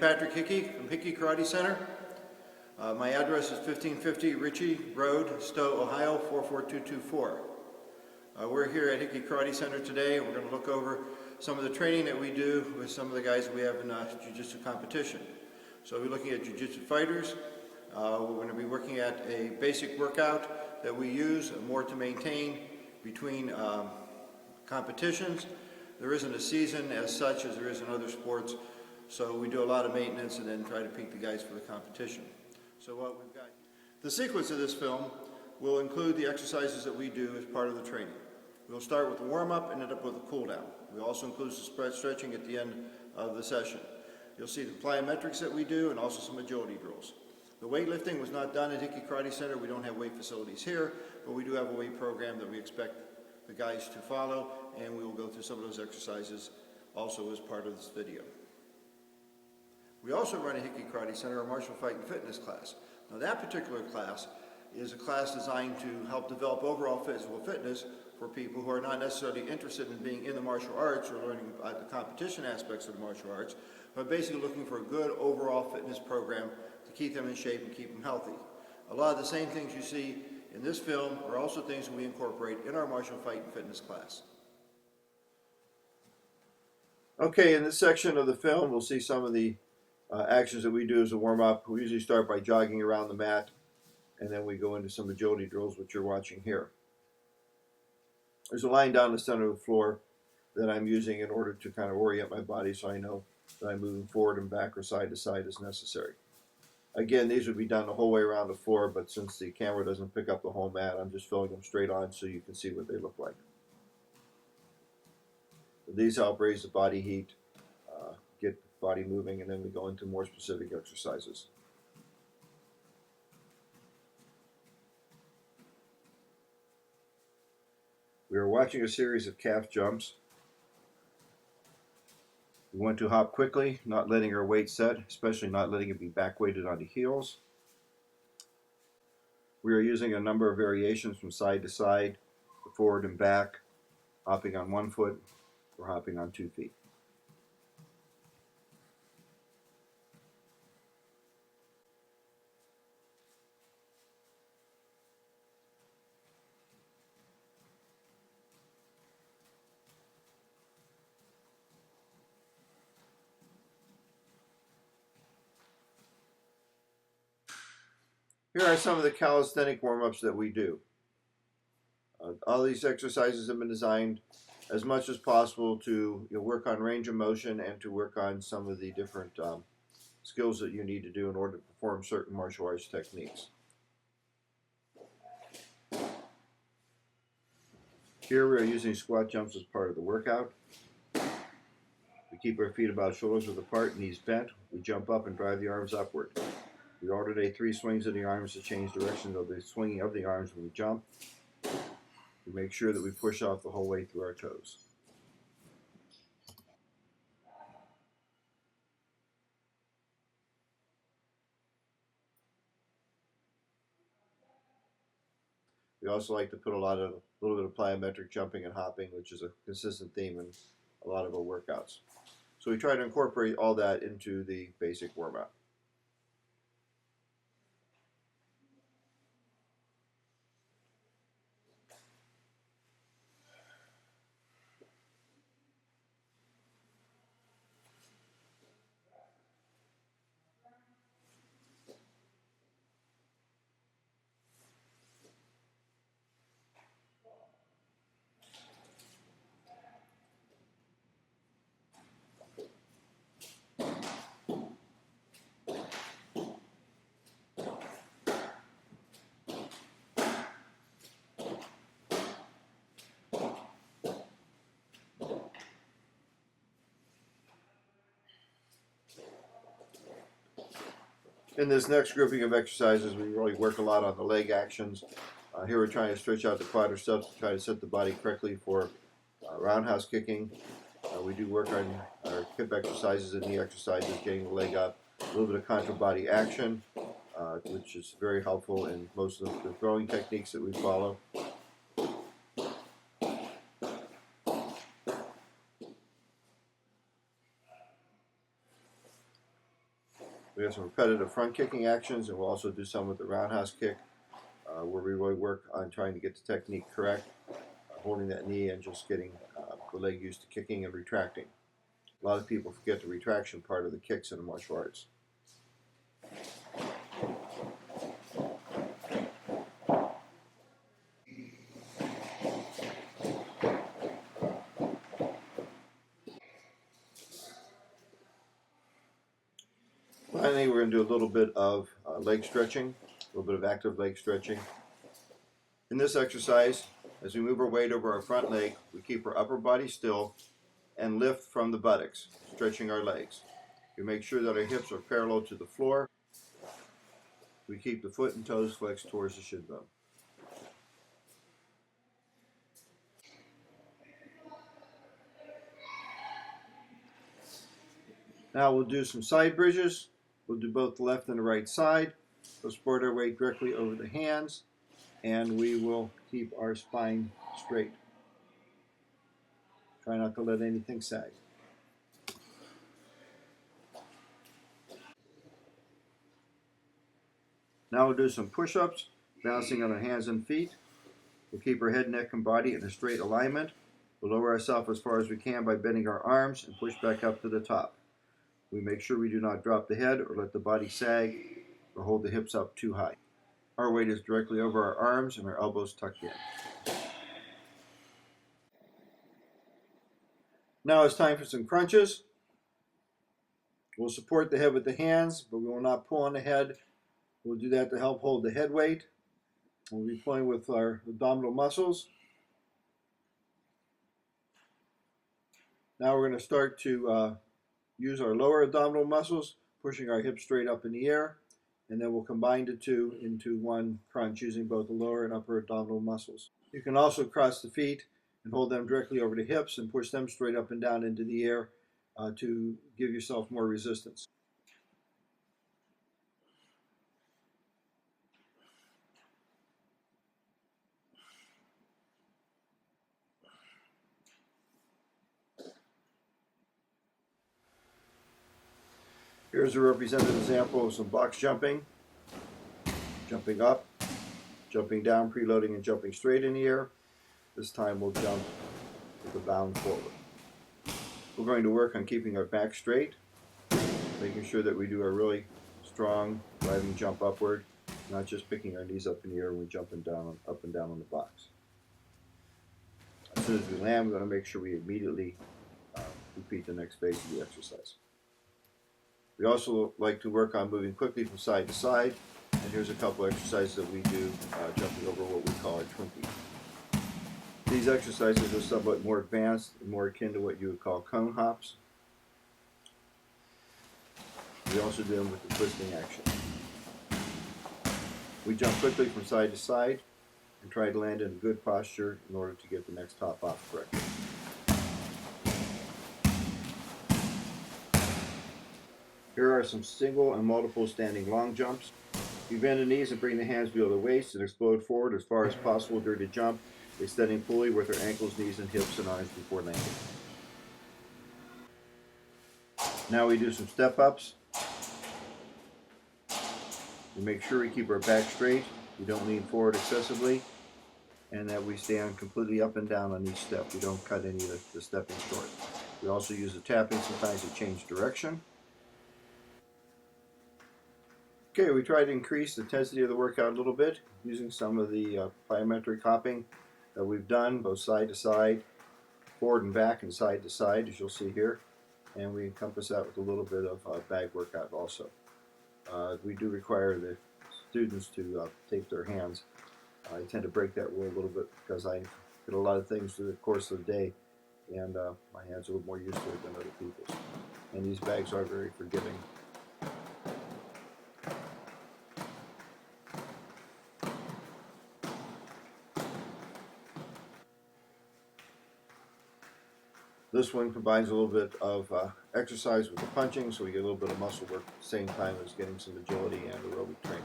Patrick Hickey from Hickey Karate Center. My address is 1550 Ritchie Road, Stowe, Ohio 44224. We're here at Hickey Karate Center today. We're going to look over some of the training that we do with some of the guys that we have in jiu-jitsu competition. So we're looking at jiu-jitsu fighters. We're going to be working at a basic workout that we use more to maintain between competitions. There isn't a season as such as there is in other sports, so we do a lot of maintenance and then try to peak the guys for the competition. So what we've got, the sequence of this film will include the exercises that we do as part of the training. We'll start with the warm-up and end up with a cool-down. We also include some stretching at the end of the session. You'll see the plyometrics that we do and also some agility drills. The weightlifting was not done at Hickey Karate Center. We don't have weight facilities here, but we do have a weight program that we expect the guys to follow, and we will go through some of those exercises also as part of this video. We also run at Hickey Karate Center a martial fight and fitness class. Now that particular class is a class designed to help develop overall physical fitness for people who are not necessarily interested in being in the martial arts or learning the competition aspects of the martial arts, but basically looking for a good overall fitness program to keep them in shape and keep them healthy. A lot of the same things you see in this film are also things that we incorporate in our martial fight and fitness class. Okay, in this section of the film, we'll see some of the actions that we do as a warm-up. We usually start by jogging around the mat, and then we go into some agility drills, which you're watching here. There's a line down the center of the floor that I'm using in order to kind of orient my body so I know that I'm moving forward and back or side to side as necessary. Again, these would be done the whole way around the floor, but since the camera doesn't pick up the whole mat, I'm just filling them straight on so you can see what they look like. These help raise the body heat, get the body moving, and then we go into more specific exercises. We are watching a series of calf jumps. We want to hop quickly, not letting our weight set, especially not letting it be back weighted on the heels. We are using a number of variations from side to side, forward and back, hopping on 1 foot or hopping on 2 feet. Here are some of the calisthenic warm-ups that we do. All these exercises have been designed as much as possible to work on range of motion and to work on some of the different skills that you need to do in order to perform certain martial arts techniques. Here we are using squat jumps as part of the workout. We keep our feet about shoulder width apart, knees bent. We jump up and drive the arms upward. We alternate 3 swings of the arms to change directions of the swinging of the arms when we jump. We make sure that we push off the whole way through our toes. We also like to put a little bit of plyometric jumping and hopping, which is a consistent theme in a lot of our workouts. So we try to incorporate all that into the basic warm-up. In this next grouping of exercises, we really work a lot on the leg actions. Here we're trying to stretch out the quadriceps to try to set the body correctly for roundhouse kicking. We do work on our hip exercises and knee exercises, getting the leg up. A little bit of contra body action, which is very helpful in most of the throwing techniques that we follow. got some repetitive front kicking actions, and we'll also do some with the roundhouse kick, where we really work on trying to get the technique correct, holding that knee and just getting the leg used to kicking and retracting. A lot of people forget the retraction part of the kicks in the martial arts. Finally, we're going to do a little bit of leg stretching, a little bit of active leg stretching. In this exercise, as we move our weight over our front leg, we keep our upper body still and lift from the buttocks, stretching our legs. We make sure that our hips are parallel to the floor. We keep the foot and toes flexed towards the shin bone. Now we'll do some side bridges. We'll do both the left and the right side. We'll support our weight directly over the hands, and we will keep our spine straight. Try not to let anything sag. Now we'll do some push-ups, bouncing on our hands and feet. We'll keep our head, neck, and body in a straight alignment. We'll lower ourselves as far as we can by bending our arms and push back up to the top. We make sure we do not drop the head or let the body sag or hold the hips up too high. Our weight is directly over our arms and our elbows tucked in. Now it's time for some crunches. We'll support the head with the hands, but we will not pull on the head. We'll do that to help hold the head weight. We'll be playing with our abdominal muscles. Now we're going to start to use our lower abdominal muscles, pushing our hips straight up in the air, and then we'll combine the two into one crunch using both the lower and upper abdominal muscles. You can also cross the feet and hold them directly over the hips and push them straight up and down into the air to give yourself more resistance. Here's a representative example of some box jumping. Jumping up, jumping down, preloading and jumping straight in the air. This time we'll jump with a bound forward. We're going to work on keeping our back straight, making sure that we do a really strong driving jump upward, not just picking our knees up in the air when we're jumping down, up and down on the box. As soon as we land, we're going to make sure we immediately repeat the next phase of the exercise. We also like to work on moving quickly from side to side, and here's a couple exercises that we do jumping over what we call our Twinkie. These exercises are somewhat more advanced and more akin to what you would call cone hops. We also do them with the twisting action. We jump quickly from side to side and try to land in a good posture in order to get the next hop off correctly. Here are some single and multiple standing long jumps. We bend the knees and bring the hands below the waist and explode forward as far as possible during the jump, extending fully with our ankles, knees, and hips and arms before landing. Now we do some step-ups. We make sure we keep our back straight, we don't lean forward excessively, and that we stand completely up and down on each step. We don't cut any of the stepping short. We also use the tapping sometimes to change direction. Okay, we try to increase the intensity of the workout a little bit using some of the plyometric hopping that we've done, both side to side, forward and back, and side to side, as you'll see here. And we encompass that with a little bit of bag workout also. We do require the students to tape their hands. I tend to break that rule a little bit because I get a lot of things through the course of the day, and my hands are a little more used to it than other people's. And these bags are very forgiving. This one combines a little bit of exercise with the punching, so we get a little bit of muscle work at the same time as getting some agility and aerobic training.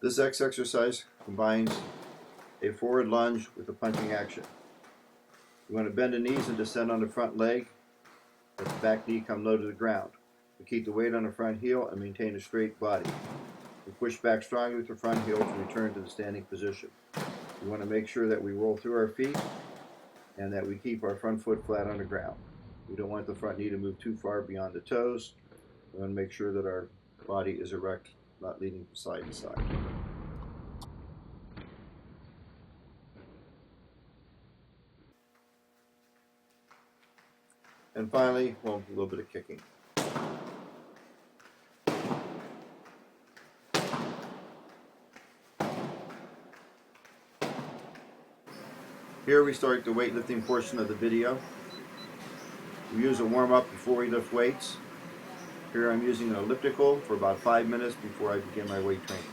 This exercise combines a forward lunge with a punching action. You want to bend the knees and descend on the front leg. Let the back knee come low to the ground. We keep the weight on the front heel and maintain a straight body. We push back strongly with the front heel to return to the standing position. We want to make sure that we roll through our feet and that we keep our front foot flat on the ground. We don't want the front knee to move too far beyond the toes. We want to make sure that our body is erect, not leaning from side to side. And finally, well, a little bit of kicking. Here we start the weightlifting portion of the video. We use a warm-up before we lift weights. Here I'm using an elliptical for about 5 minutes before I begin my weight training.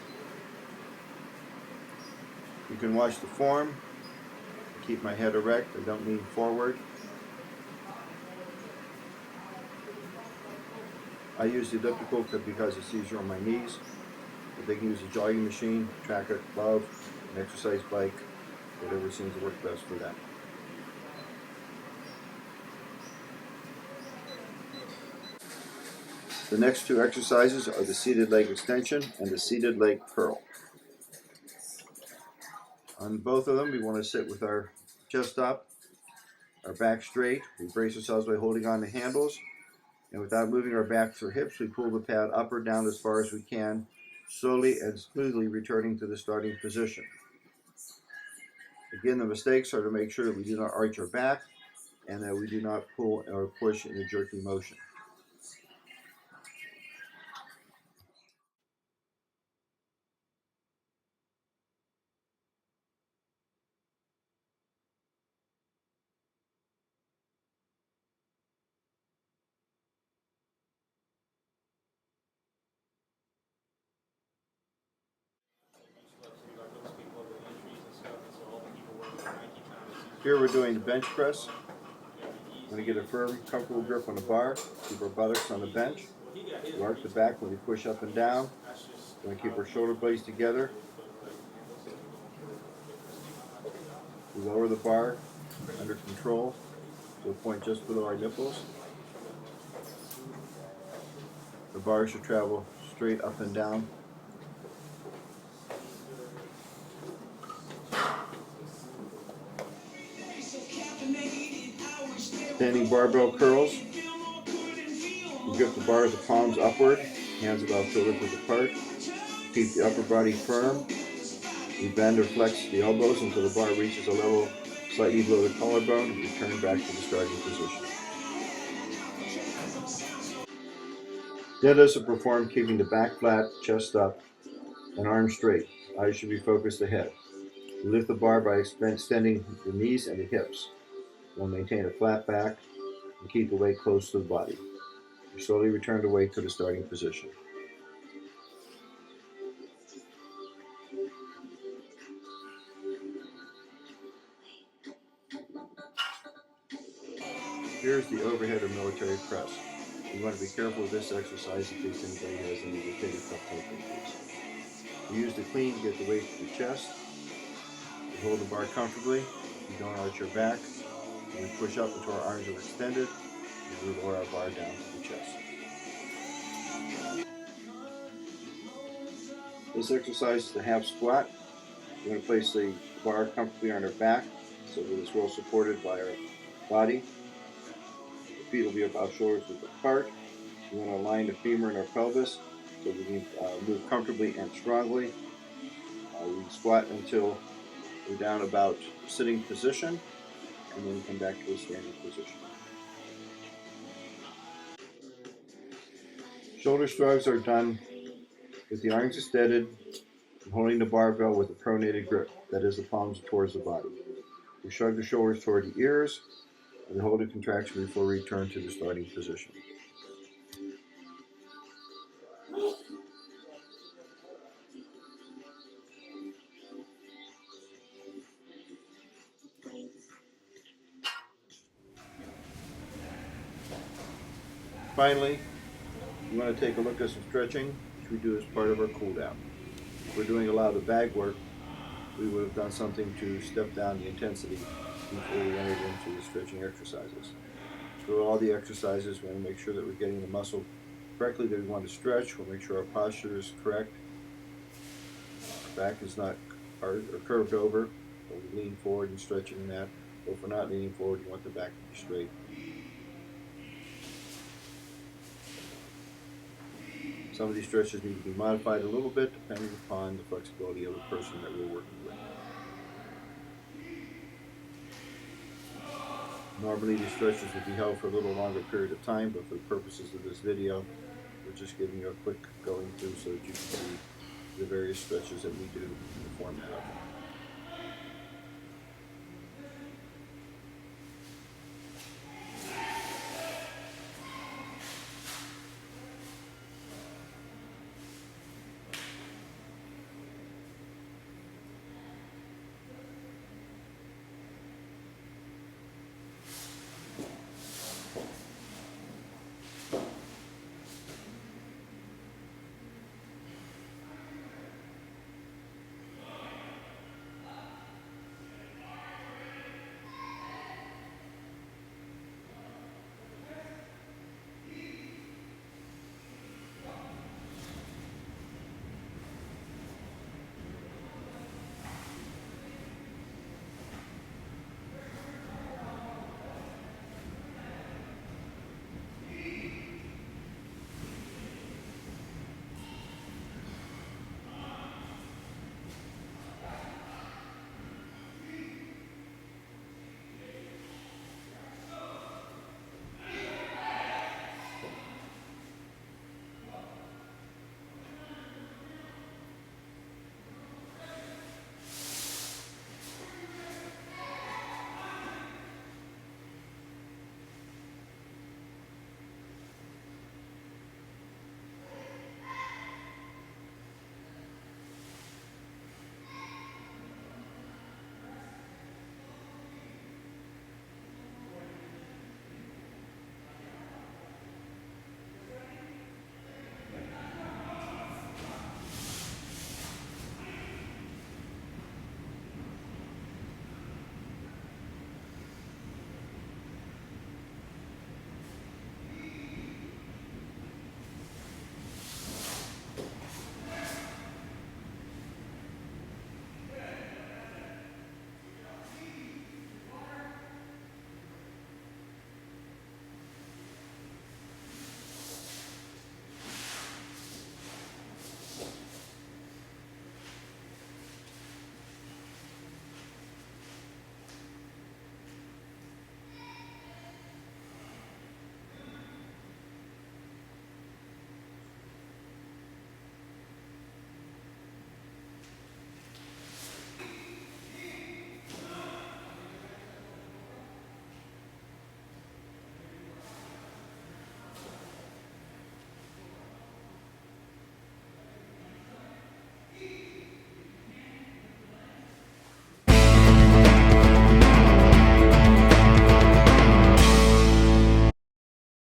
You can watch the form. I keep my head erect, I don't lean forward. I use the elliptical because it's easier on my knees. But they can use a jogging machine, tracker, glove, an exercise bike, whatever seems to work best for them. The next two exercises are the seated leg extension and the seated leg curl. On both of them, we want to sit with our chest up, our back straight. We brace ourselves by holding on the handles, and without moving our backs or hips, we pull the pad up or down as far as we can, slowly and smoothly returning to the starting position. Again, the mistakes are to make sure that we do not arch our back and that we do not pull or push in a jerky motion. Here we're doing the bench press. I'm going to get a firm, comfortable grip on the bar, keep our buttocks on the bench. We arch the back when we push up and down. We're going to keep our shoulder blades together. We lower the bar under control to a point just below our nipples. The bar should travel straight up and down. Standing barbell curls. We grip the bar with the palms upward, hands about shoulder width apart. Keep the upper body firm. We bend or flex the elbows until the bar reaches a level slightly below the collarbone and return back to the starting position. Deadlifts are performed keeping the back flat, chest up, and arms straight. Eyes should be focused ahead. We lift the bar by extending the knees and the hips. We'll maintain a flat back and keep the weight close to the body. We slowly return the weight to the starting position. Here's the overhead or military press. You want to be careful with this exercise in case anybody has any rotator cuff type injuries. We use the clean to get the weight to the chest. We hold the bar comfortably. We don't arch our back. And we push up until our arms are extended. And we lower our bar down to the chest. This exercise is the half squat. We're going to place the bar comfortably on our back so that it's well supported by our body. The feet will be about shoulder width apart. We want to align the femur and our pelvis so we can move comfortably and strongly. We squat until we're down about sitting position, and then come back to a standing position. Shoulder shrugs are done with the arms extended and holding the barbell with a pronated grip, that is, the palms towards the body. We shrug the shoulders toward the ears and hold a contraction before we return to the starting position. Finally, we want to take a look at some stretching, which we do as part of our cool down. we're doing a lot of the bag work, we would have done something to step down the intensity before we entered into the stretching exercises. Through all the exercises, we want to make sure that we're getting the muscle correctly that we want to stretch. We'll make sure our posture is correct. Our back is not hard or curved over, but we lean forward and stretching that. But if we're not leaning forward, you want the back to be straight. Some of these stretches need to be modified a little bit depending upon the flexibility of the person that we're working with. Normally these stretches would be held for a little longer period of time, but for the purposes of this video, we're just giving you a quick going through so that you can see the various stretches that we do in the format of them.